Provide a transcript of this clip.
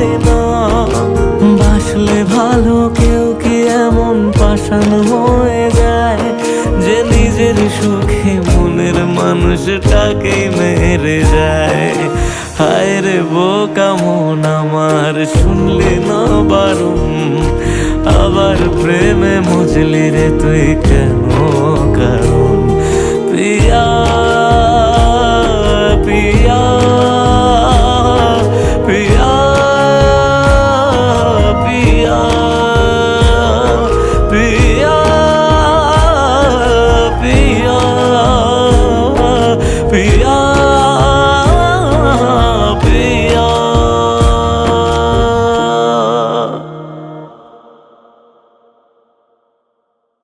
পারে না। বাসলে ভালো কেউ কি এমন পাষাণ হয়ে যায় যে নিজের সুখে মনের মানুষটাকেই মেরে যায়। হায় রে বোকা মন আমার, শুনলি না বারণ, আবার প্রেমে মজলি রে তুই কেন কারণ। প্রিয়া